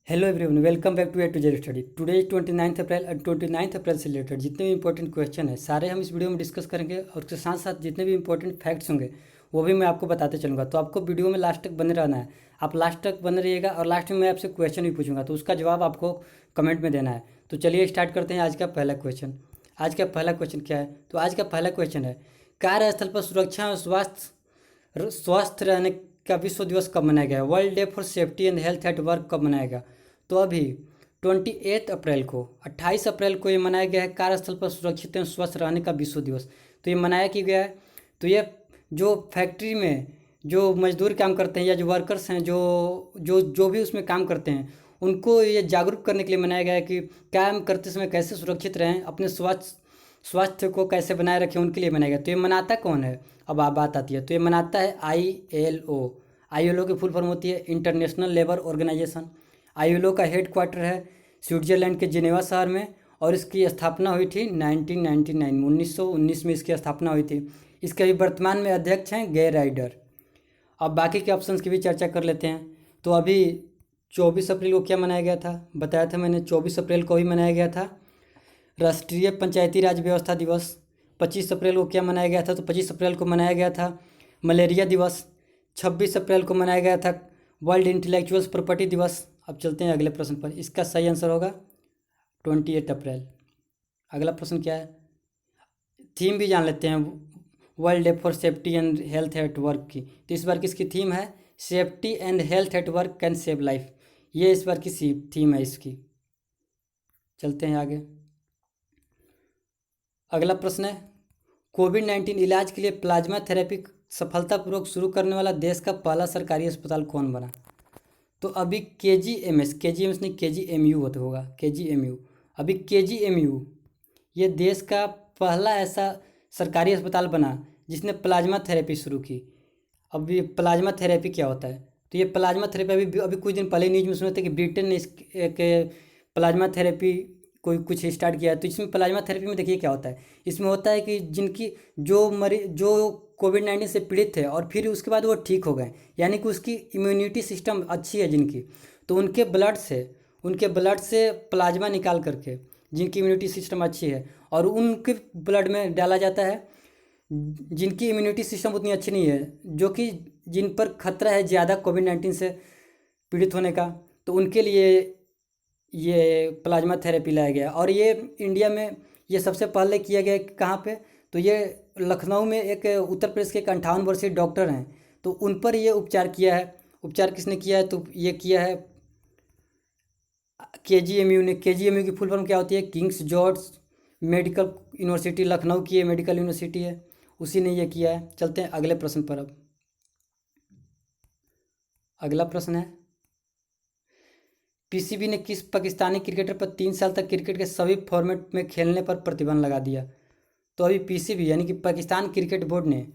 Hello everyone, welcome back to A to Z study. Today 29 अप्रैल और 29 अप्रैल से related जितने भी इंपॉर्टेंट क्वेश्चन है सारे हम इस वीडियो में डिस्कस करेंगे और उसके साथ साथ जितने भी इंपॉर्टेंट फैक्ट्स होंगे वो भी मैं आपको बताते चलूँगा। तो आपको वीडियो में लास्ट तक बने रहना है। आप लास्ट तक बने रहिएगा और लास्ट में मैं आपसे क्वेश्चन भी पूछूंगा तो उसका जवाब आपको कमेंट में देना है। तो चलिए स्टार्ट करते हैं आज का पहला क्वेश्चन। आज का पहला क्वेश्चन क्या है? तो आज का पहला क्वेश्चन है, कार्यस्थल पर सुरक्षा और स्वस्थ रहने का विश्व दिवस कब मनाया गया? World day for safety and health at work कब मनाया गया? तो अभी 28 अप्रैल को ये मनाया गया है, कार्यस्थल पर सुरक्षित एवं स्वस्थ रहने का विश्व दिवस। तो ये मनाया क्यों गया है? तो ये जो फैक्ट्री में जो मजदूर काम करते हैं या जो वर्कर्स हैं जो जो जो भी उसमें काम करते हैं उनको ये जागरूक करने के लिए मनाया गया है कि काम करते समय कैसे सुरक्षित रहें, अपने स्वास्थ्य को कैसे बनाए रखें, उनके लिए मनाया गया। तो ये मनाता कौन है? अब बात आती है, तो ये मनाता है ILO की फुल फॉर्म होती है इंटरनेशनल लेबर ऑर्गेनाइजेशन। ILO का हेड क्वार्टर है स्विट्जरलैंड के जिनेवा शहर में और इसकी स्थापना हुई थी 1999 में, 1919 में इसकी स्थापना हुई थी। इसके अभी वर्तमान में अध्यक्ष हैं गे राइडर। अब बाकी के ऑप्शंस की भी चर्चा कर लेते हैं। तो अभी 24 अप्रैल को क्या मनाया गया था? बताया था मैंने, 24 अप्रैल को ही मनाया गया था राष्ट्रीय पंचायती राज व्यवस्था दिवस। 25 अप्रैल को क्या मनाया गया था? तो 25 अप्रैल को मनाया गया था मलेरिया दिवस। 26 अप्रैल को मनाया गया था वर्ल्ड इंटेलेक्चुअल्स प्रॉपर्टी दिवस। अब चलते हैं अगले प्रश्न पर। इसका सही आंसर होगा 28 अप्रैल। अगला प्रश्न क्या है? थीम भी जान लेते हैं world day for safety and health at work की। तो इस बार किसकी थीम है? Safety and health at work can save life. ये इस बार की थीम है इसकी। चलते हैं आगे। अगला प्रश्न है, कोविड-19 इलाज के लिए प्लाज्मा थेरेपी सफलतापूर्वक शुरू करने वाला देश का पहला सरकारी अस्पताल कौन बना? तो अभी KGMS नहीं KGMU होगा KGMU। अभी KGMU ये देश का पहला ऐसा सरकारी अस्पताल बना जिसने प्लाज्मा थेरेपी शुरू की। अब ये प्लाज्मा थेरेपी क्या होता है? तो ये प्लाज्मा थेरेपी अभी अभी कुछ दिन पहले न्यूज़ में सुने थे कि ब्रिटेन ने एक प्लाज्मा थेरेपी कोई कुछ स्टार्ट किया है। तो इसमें प्लाज्मा थेरेपी में देखिए क्या होता है। इसमें होता है कि जिनकी जो कोविड-19 से पीड़ित थे और फिर उसके बाद वो ठीक हो गए, यानी कि उसकी इम्यूनिटी सिस्टम अच्छी है जिनकी, तो उनके ब्लड से प्लाज्मा निकाल करके जिनकी इम्यूनिटी सिस्टम अच्छी है और उनके ब्लड में डाला जाता है जिनकी इम्यूनिटी सिस्टम उतनी अच्छी नहीं है, जो कि जिन पर खतरा है ज़्यादा कोविड-19 से पीड़ित होने का, तो उनके लिए ये प्लाज्मा थेरेपी लाया गया। और ये इंडिया में ये सबसे पहले किया गया कहाँ पे? तो ये लखनऊ में एक उत्तर प्रदेश के 58 वर्षीय डॉक्टर हैं, तो उन पर ये उपचार किया है। उपचार किसने किया है? तो ये किया है KGMU ने। KGMU की फुल फॉर्म क्या होती है? Kings George medical university, Lucknow की ये मेडिकल यूनिवर्सिटी है, उसी ने ये किया है। चलते हैं अगले प्रश्न पर। अब अगला प्रश्न है, PCB ने किस पाकिस्तानी क्रिकेटर पर 3 साल तक क्रिकेट के सभी फॉर्मेट में खेलने पर प्रतिबंध लगा दिया? तो अभी PCB यानी कि पाकिस्तान क्रिकेट बोर्ड ने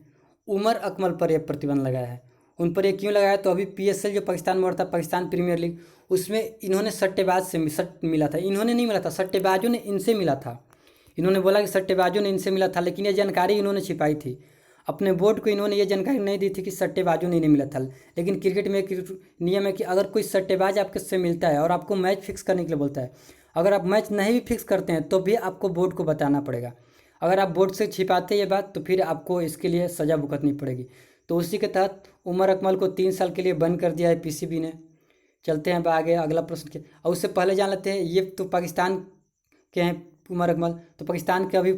उमर अकमल पर यह प्रतिबंध लगाया है। उन पर ये क्यों लगाया? तो अभी PSL जो पाकिस्तान में होता है, पाकिस्तान प्रीमियर लीग, उसमें इन्होंने सट्टेबाज से सट्ट मिला था। इन्होंने नहीं मिला था, सट्टेबाजों ने इनसे मिला था। इन्होंने बोला कि सट्टेबाजों ने इनसे मिला था, लेकिन ये जानकारी इन्होंने छिपाई थी। अपने बोर्ड को इन्होंने ये जानकारी नहीं दी थी कि सट्टेबाजों ने इन्हें मिला था। लेकिन क्रिकेट में एक नियम है कि अगर कोई सट्टेबाज आपके से मिलता है और आपको मैच फिक्स करने के लिए बोलता है, अगर आप मैच नहीं भी फिक्स करते हैं तो भी आपको बोर्ड को बताना पड़ेगा। अगर आप बोर्ड से छिपाते ये बात तो फिर आपको इसके लिए सज़ा भुगतनी पड़ेगी। तो उसी के तहत उमर अकमल को 3 साल के लिए बंद कर दिया है PCB ने। चलते हैं आगे। अगला प्रश्न क्या, और उससे पहले जान लेते हैं, ये तो पाकिस्तान के हैं उमर अकमल। तो पाकिस्तान के अभी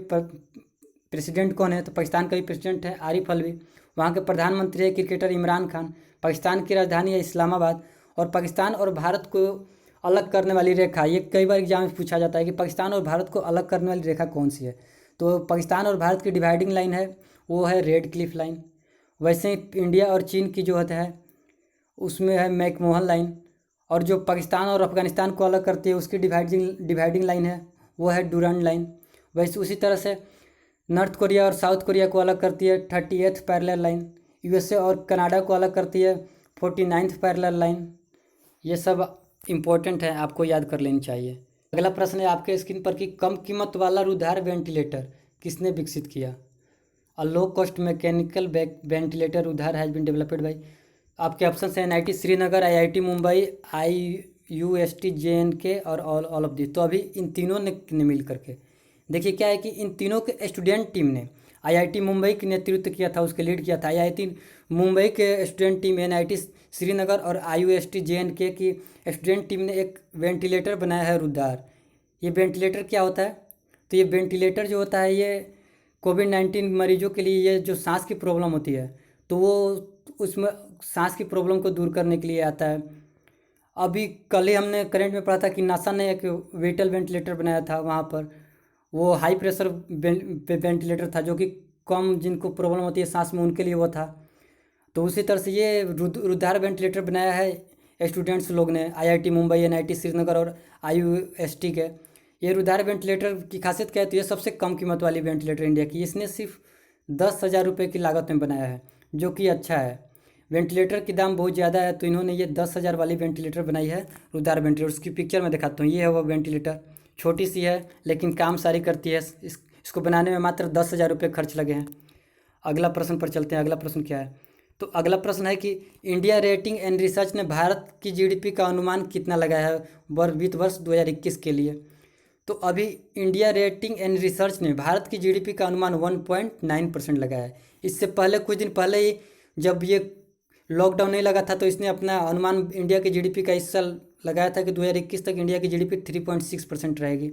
प्रेसिडेंट कौन है? तो पाकिस्तान का भी प्रेसिडेंट है आरिफ अलवी। वहाँ के प्रधानमंत्री है क्रिकेटर इमरान खान। पाकिस्तान की राजधानी है इस्लामाबाद। और पाकिस्तान और भारत को अलग करने वाली रेखा, ये कई बार एग्जाम में पूछा जाता है कि पाकिस्तान और भारत को अलग करने वाली रेखा कौन सी है? तो पाकिस्तान और भारत की डिवाइडिंग लाइन है वो है रेड क्लिफ लाइन। वैसे ही इंडिया और चीन की जो होता है उसमें है मैकमोहन लाइन। और जो पाकिस्तान और अफगानिस्तान को अलग करती है उसकी डिवाइडिंग लाइन है वो है डूरांड लाइन। वैसे उसी तरह से नॉर्थ कोरिया और साउथ कोरिया को अलग करती है 38th पैरेलल लाइन। USA और कनाडा को अलग करती है 49th पैरेलल लाइन। ये सब इम्पोर्टेंट है, आपको याद कर लेनी चाहिए। अगला प्रश्न है आपके स्क्रीन पर कि कम कीमत वाला रुधिर वेंटिलेटर किसने विकसित किया? A low cost mechanical ventilator Rudhir has been developed by. आपके ऑप्शन हैं NIT Srinagar, IIT Mumbai, JNK और ऑल ऑफ दी। तो अभी इन तीनों ने मिल करके देखिए क्या है कि इन तीनों के स्टूडेंट टीम ने IIT मुंबई की नेतृत्व किया था, उसके लीड किया था। IIT मुंबई के स्टूडेंट टीम, NIT श्रीनगर और IUST JNK की स्टूडेंट टीम ने एक वेंटिलेटर बनाया है रुद्धार। ये वेंटिलेटर क्या होता है? तो ये वेंटिलेटर जो होता है ये कोविड-19 मरीजों के लिए, ये जो सांस की प्रॉब्लम होती है तो वो उसमें सांस की प्रॉब्लम को दूर करने के लिए आता है। अभी कल ही हमने करंट में पढ़ा था कि नासा ने एक वेटल वेंटिलेटर बनाया था वहाँ पर। वो हाई प्रेशर वेंटिलेटर था जो कि कम जिनको प्रॉब्लम होती है सांस में उनके लिए वो था। तो उसी तरह से ये रुद्धार वेंटिलेटर बनाया है स्टूडेंट्स लोग ने, IIT मुंबई, NIT श्रीनगर और IUST के। ये रुद्धार वेंटिलेटर की खासियत क्या है? तो ये सबसे कम कीमत वाली वेंटिलेटर इंडिया की, इसने सिर्फ 10,000 रुपये की लागत में बनाया है, जो कि अच्छा है। वेंटिलेटर की दाम बहुत ज़्यादा है तो इन्होंने ये 10,000 वाली वेंटिलेटर बनाई है, रुद्धार वेंटिलेटर। उसकी पिक्चर मैं दिखाता हूँ, ये है वो वेंटिलेटर। छोटी सी है लेकिन काम सारी करती है। इसको बनाने में मात्र 10,000 रुपये खर्च लगे हैं। अगला प्रश्न पर चलते हैं। अगला प्रश्न क्या है? तो अगला प्रश्न है कि इंडिया रेटिंग एंड रिसर्च ने भारत की GDP का अनुमान कितना लगाया है वित्त वर्ष 2021 के लिए? तो अभी इंडिया रेटिंग एंड रिसर्च ने भारत की GDP का अनुमान 1.9% लगाया है। इससे पहले कुछ दिन पहले ही जब ये लॉकडाउन नहीं लगा था तो इसने अपना अनुमान इंडिया की GDP का इस साल लगाया था कि 2021 तक इंडिया की GDP 3.6% रहेगी।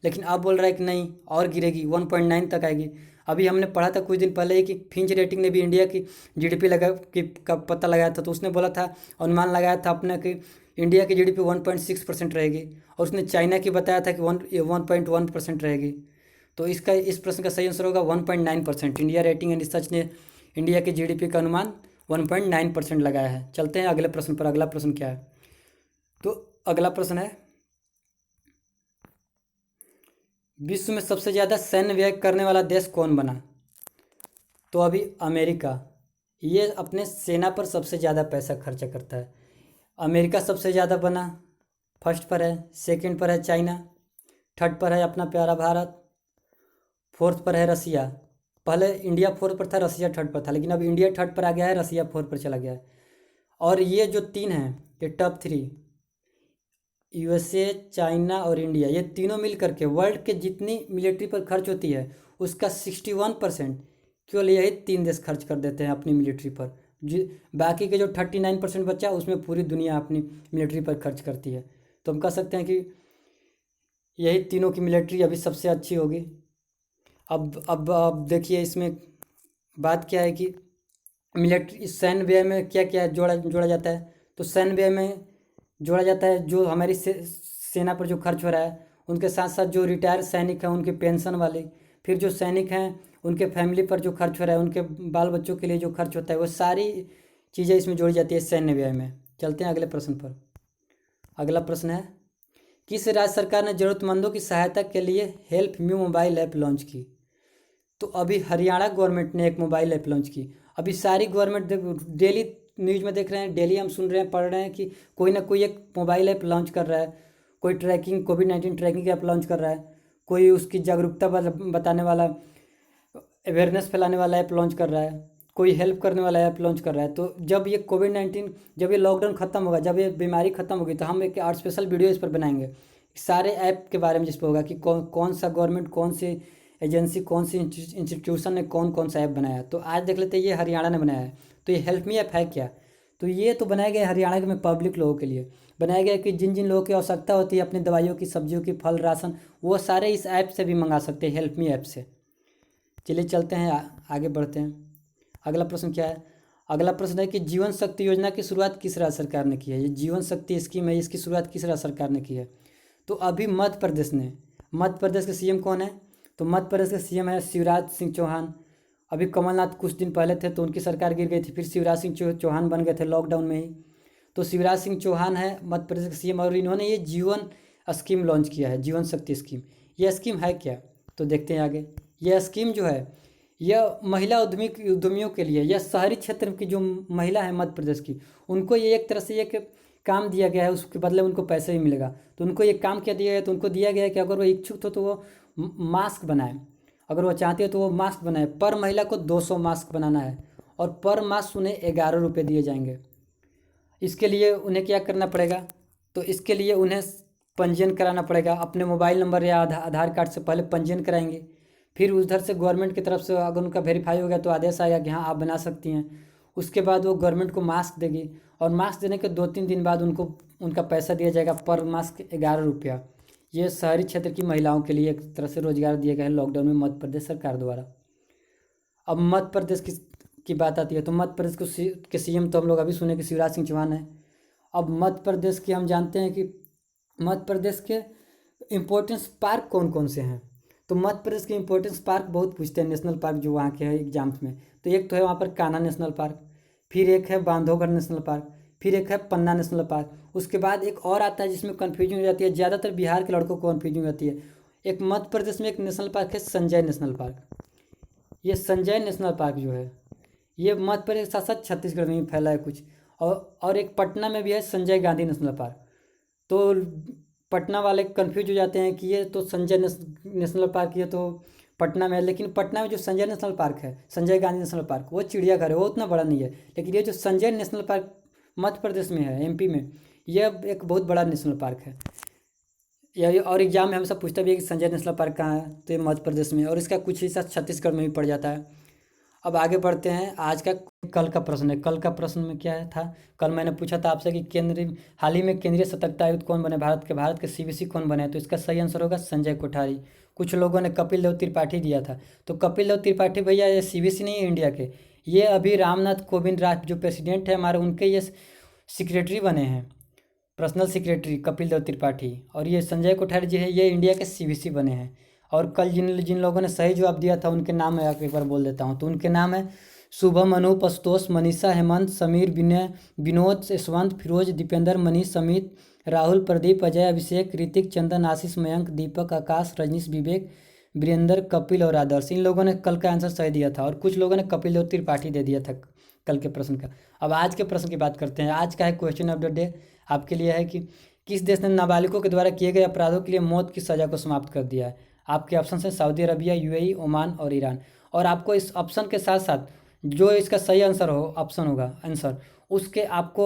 लेकिन अब बोल रहा है कि नहीं और गिरेगी, 1.9 तक आएगी। अभी हमने पढ़ा था कुछ दिन पहले ही कि फिंच रेटिंग ने भी इंडिया की GDP का पता लगाया था, तो उसने बोला था, अनुमान लगाया था अपने कि इंडिया की GDP 1.6% रहेगी, और उसने चाइना की बताया था कि 1.1% रहेगी। तो इस प्रश्न का सही आंसर होगा 1.9%। इंडिया रेटिंग एंड रिसर्च ने इंडिया की GDP का अनुमान 1.9% लगाया है। चलते हैं अगले प्रश्न पर। अगला प्रश्न क्या है? तो अगला प्रश्न है, विश्व में सबसे ज़्यादा सैन्य व्यय करने वाला देश कौन बना? तो अभी अमेरिका, ये अपने सेना पर सबसे ज़्यादा पैसा खर्चा करता है। अमेरिका सबसे ज़्यादा बना, फर्स्ट पर है। सेकंड पर है चाइना, थर्ड पर है अपना प्यारा भारत, फोर्थ पर है रसिया। पहले इंडिया फोर्थ पर था, रसिया थर्ड पर था, लेकिन अब इंडिया थर्ड पर आ गया है, रसिया फोर्थ पर चला गया है। और ये जो तीन हैं, ये टॉप 3, USA, चाइना और इंडिया, ये तीनों मिल करके वर्ल्ड के जितनी मिलिट्री पर खर्च होती है उसका 61% केवल यही 3 देश खर्च कर देते हैं अपनी मिलिट्री पर। बाकी के जो 39% बचा उसमें पूरी दुनिया अपनी मिलिट्री पर खर्च करती है। तो हम कह सकते हैं कि यही तीनों की मिलिट्री अभी सबसे अच्छी होगी। अब देखिए इसमें बात क्या है कि मिलिट्री सैन्य व्यय में क्या क्या जोड़ा जाता है। तो सैन्य व्यय में जोड़ा जाता है जो हमारी सेना पर जो खर्च हो रहा है, उनके साथ साथ जो रिटायर सैनिक हैं उनके पेंशन वाले, फिर जो सैनिक हैं उनके फैमिली पर जो खर्च हो रहा है, उनके बाल बच्चों के लिए जो खर्च होता है, वो सारी चीज़ें इसमें जोड़ी जाती है सैन्य व्यय में। चलते हैं अगले प्रश्न पर। अगला प्रश्न है, किस राज्य सरकार ने ज़रूरतमंदों की सहायता के लिए help me mobile app launch की? तो अभी हरियाणा गवर्नमेंट ने एक मोबाइल ऐप लॉन्च की। अभी सारी गवर्नमेंट डेली न्यूज़ में देख रहे हैं, डेली हम सुन रहे हैं, पढ़ रहे हैं कि कोई ना कोई एक मोबाइल ऐप लॉन्च कर रहा है। कोई कोविड-19 ट्रैकिंग ऐप लॉन्च कर रहा है, कोई उसकी जागरूकता बताने वाला, अवेयरनेस फैलाने वाला ऐप लॉन्च कर रहा है, कोई हेल्प करने वाला ऐप लॉन्च कर रहा है। तो जब ये कोविड-19, जब ये लॉकडाउन ख़त्म होगा, जब ये बीमारी ख़त्म होगी, तो हम एक और स्पेशल वीडियो इस पर बनाएंगे सारे ऐप के बारे में, जिस पर होगा कि कौन सा गवर्नमेंट, कौन सी एजेंसी, कौन सी इंस्टीट्यूशन ने कौन सा ऐप बनाया। तो आज देख लेते हैं ये हरियाणा ने बनाया है। तो ये हेल्प मी ऐप है क्या? तो ये तो बनाया गया है हरियाणा में पब्लिक लोगों के लिए बनाया गया है कि जिन जिन लोगों की आवश्यकता होती है अपनी दवाइयों की, सब्जियों की, फल, राशन, वो सारे इस ऐप से भी मंगा सकते हैं, हेल्प मी ऐप से। चलिए चलते हैं आगे बढ़ते हैं। अगला प्रश्न क्या है? अगला प्रश्न है कि जीवन शक्ति योजना की शुरुआत किस राज्य सरकार ने की है? ये जीवन शक्ति स्कीम है, इसकी शुरुआत किस राज्य सरकार ने की है? तो अभी मध्य प्रदेश ने। मध्य प्रदेश के CM कौन है? तो मध्य प्रदेश के CM है शिवराज सिंह चौहान। अभी कमलनाथ कुछ दिन पहले थे तो उनकी सरकार गिर गई थी, फिर शिवराज सिंह चौहान बन गए थे लॉकडाउन में ही। तो शिवराज सिंह चौहान है मध्य प्रदेश के CM, और इन्होंने ये जीवन स्कीम लॉन्च किया है, जीवन शक्ति स्कीम। यह स्कीम है क्या? तो देखते हैं आगे। यह स्कीम जो है यह महिला उद्यमियों के लिए, यह शहरी क्षेत्र की जो महिला है मध्य प्रदेश की, उनको ये एक तरह से एक काम दिया गया है, उसके बदले उनको पैसे भी मिलेगा। तो उनको ये काम क्या दिया गया? तो उनको दिया गया है कि अगर वो इच्छुक तो वो मास्क बनाए, अगर वो चाहते हो तो वो मास्क बनाए। पर महिला को 200 मास्क बनाना है और पर मास्क उन्हें 11 रुपये दिए जाएंगे। इसके लिए उन्हें क्या करना पड़ेगा? तो इसके लिए उन्हें पंजीयन कराना पड़ेगा। अपने मोबाइल नंबर या आधार कार्ड से पहले पंजीयन कराएंगे। फिर उधर से गवर्नमेंट की तरफ से अगर उनका वेरीफाई हो गया तो आदेश आएगा कि हाँ आप बना सकती हैं। उसके बाद वो गवर्नमेंट को मास्क देगी और मास्क देने के 2-3 दिन बाद उनको उनका पैसा दिया जाएगा, पर मास्क 11 रुपया। ये शहरी क्षेत्र की महिलाओं के लिए एक तरह से रोजगार दिया गया है लॉकडाउन में मध्य प्रदेश सरकार द्वारा। अब मध्य प्रदेश की बात आती है तो मध्य प्रदेश के सीएम तो हम लोग अभी सुने कि शिवराज सिंह चौहान है। अब मध्य प्रदेश की हम जानते हैं कि मध्य प्रदेश के इम्पोर्टेंस पार्क कौन कौन से हैं। तो मध्य प्रदेश के इम्पोर्टेंस पार्क बहुत पूछते हैं, नेशनल पार्क जो वहाँ के हैं एग्जाम्स में। तो एक तो है वहाँ पर कान्हा नेशनल पार्क, फिर एक है बांधवगढ़ नेशनल पार्क, फिर एक है पन्ना नेशनल पार्क। उसके बाद एक और आता है जिसमें कन्फ्यूजन हो जाती है, ज़्यादातर बिहार के लड़कों को कन्फ्यूजन हो जाती है। एक मध्य प्रदेश में एक नेशनल पार्क है संजय नेशनल पार्क। ये संजय नेशनल पार्क जो है ये मध्य प्रदेश के साथ साथ छत्तीसगढ़ में भी फैला है कुछ। और एक पटना में भी है संजय गांधी नेशनल पार्क। तो पटना वाले कंफ्यूज हो जाते हैं कि ये तो संजय नेशनल पार्क ये तो पटना में है, लेकिन पटना में जो संजय नेशनल पार्क है, संजय गांधी नेशनल पार्क, वो चिड़ियाघर है, वो उतना बड़ा नहीं है। लेकिन ये जो संजय नेशनल पार्क मध्य प्रदेश में है, एमपी में, यह एक बहुत बड़ा नेशनल पार्क है। यह और एग्जाम में हमेशा पूछता भी है कि संजय नेशनल पार्क कहाँ है, तो ये मध्य प्रदेश में है और इसका कुछ हिस्सा छत्तीसगढ़ में भी पड़ जाता है। अब आगे बढ़ते हैं। आज का कल का प्रश्न है। कल का प्रश्न में क्या है था, कल मैंने पूछा था आपसे कि हाल ही में केंद्रीय सतर्कता आयुक्त कौन बने भारत के सीवीसी कौन बने। तो इसका सही आंसर होगा संजय कोठारी। कुछ लोगों ने कपिल देव त्रिपाठी दिया था। तो कपिल देव त्रिपाठी भैया ये सीवीसी नहीं है इंडिया के, ये अभी रामनाथ कोविंद जो प्रेसिडेंट है हमारे, उनके ये सेक्रेटरी बने हैं, पर्सनल सेक्रेटरी कपिल देव त्रिपाठी। और ये संजय कोठारी जी है, ये इंडिया के सीवीसी बने हैं। और कल जिन जिन लोगों ने सही जवाब दिया था उनके नाम मैं एक बार बोल देता हूँ। तो उनके नाम है शुभम, अनूप, आशुतोष, मनीषा, हेमंत, समीर, विनय, विनोद, यशवंत, फिरोज, दीपेंद्र, मनीष, अमित, राहुल, प्रदीप, अजय, अभिषेक, ऋतिक, चंदन, आशीष, मयंक, दीपक, आकाश, रजनीश, विवेक, वीरेंद्र, कपिल और आदर्श। इन लोगों ने कल का आंसर सही दिया था और कुछ लोगों ने कपिल देव त्रिपाठी दे दिया था कल के प्रश्न का। अब आज के प्रश्न की बात करते हैं। आज का है क्वेश्चन ऑफ द डे, आपके लिए है कि किस देश ने नाबालिगों के द्वारा किए गए अपराधों के लिए मौत की सज़ा को समाप्त कर दिया है। आपके ऑप्शन हैं सऊदी अरबिया, यूएई, ओमान और ईरान। और आपको इस ऑप्शन के साथ साथ जो इसका सही आंसर ऑप्शन होगा आंसर, उसके आपको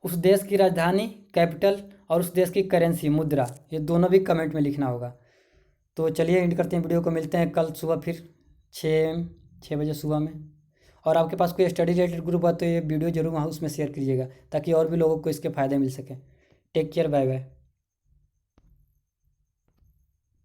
उस देश की राजधानी, कैपिटल और उस देश की करेंसी, मुद्रा, ये दोनों भी कमेंट में लिखना होगा। तो चलिए एंड करते हैं वीडियो को, मिलते हैं कल सुबह फिर 6 बजे सुबह में। और आपके पास कोई स्टडी रिलेटेड ग्रुप है तो ये वीडियो जरूर वहाँ उसमें शेयर कीजिएगा ताकि और भी लोगों को इसके फ़ायदे मिल सकें। Take care, bye bye.